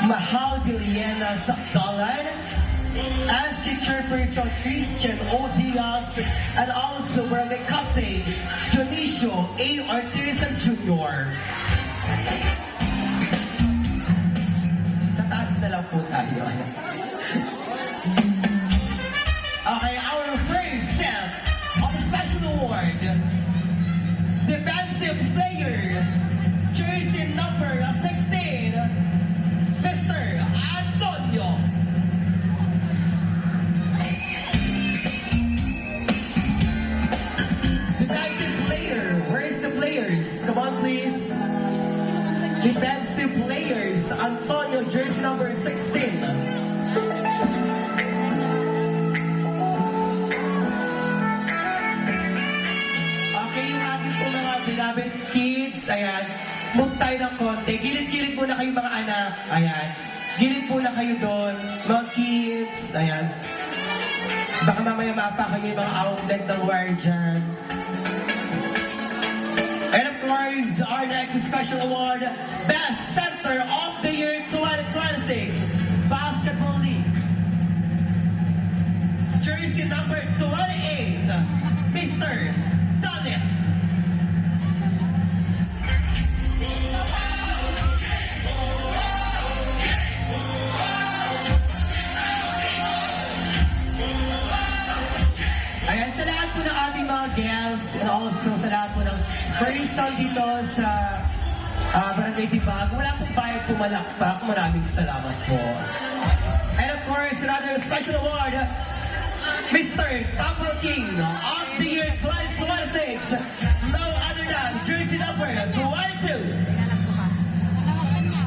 Mahal Diliana Sakdalan, SK Chairperson Christian O. Diaz, and also Barangay Captain Dionisio A. Artesa Jr. Sa taas na lang po tayo. Okay, our first set of special award, defensive player, jersey number 16, Mr. Antonio. Defensive player, where's the players? Come on, please. Defensive players, Antonio, jersey number 16. Beloved kids, ayan, move tayo ng konti. Gilid-gilid muna kayo mga anak, ayan. Gilid muna kayo doon, mga kids, ayan. Baka mamaya mapa kayo yung mga outlet ng wire dyan. And of course, our next special award, Best Center of the Year 2026, Basketball League. Jersey number 28, Mr. Zanet. Ayan, sa lahat po ng ating mga guests and also sa lahat po ng person dito sa Barangay Tibag, wala pong bayad pumalakpak. Maraming salamat po. And of course, another special award, Mr. Tapo King of the Year 2026. No other than jersey number 22,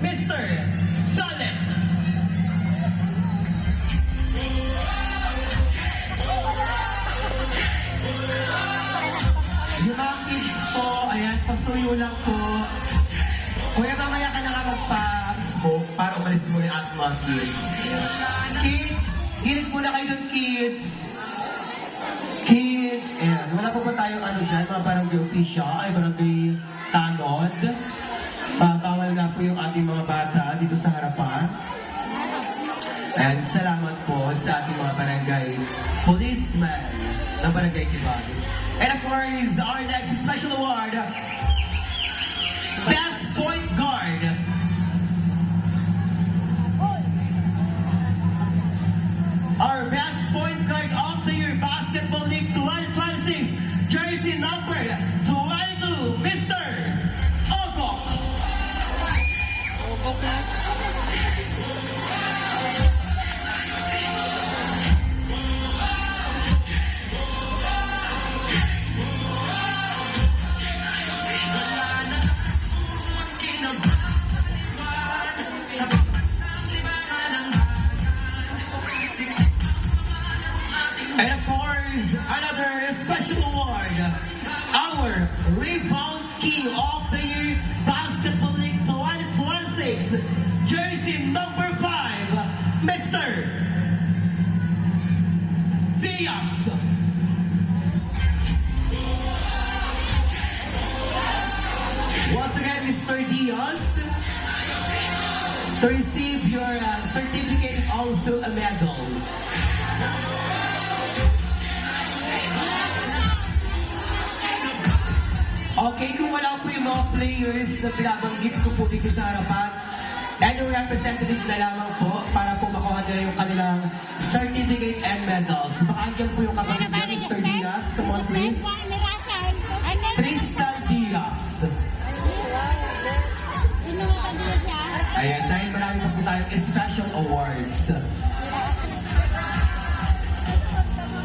Mr. Zanet. Yung mga kids po, ayan, pasuyo lang po. Kuya, mamaya ka na nga magpa-smoke para umalis mo yung ating mga kids. Kids, gilid muna kayo dun, kids. Kids, ayan, wala po ba tayong ano dyan, mga barangay official, ay barangay tanod. Bawal nga po yung ating mga bata dito sa harapan. Ayan, salamat po sa ating mga barangay policemen ng Barangay Tibag. And of course, our next special award, Best Point Guard. Our Best Point Guard of the Year Basketball League 2026, jersey number 22, Mr. Ogok. And of course, another special award, our Rebound King of the Year Basketball League 2026, jersey number 5, Mr. Diaz. Once again, Mr. Diaz, to receive your certificate and also a medal. Okay, kung wala po yung mga players na pinabanggit ko po dito sa harapan, and yung representative na lamang po para po makuha nila yung kanilang certificate and medals. Baka andyan po yung kapatid niya, Mr. Diaz. Come on, please. Tristan Diaz. Ayan, dahil marami pa po tayong special awards.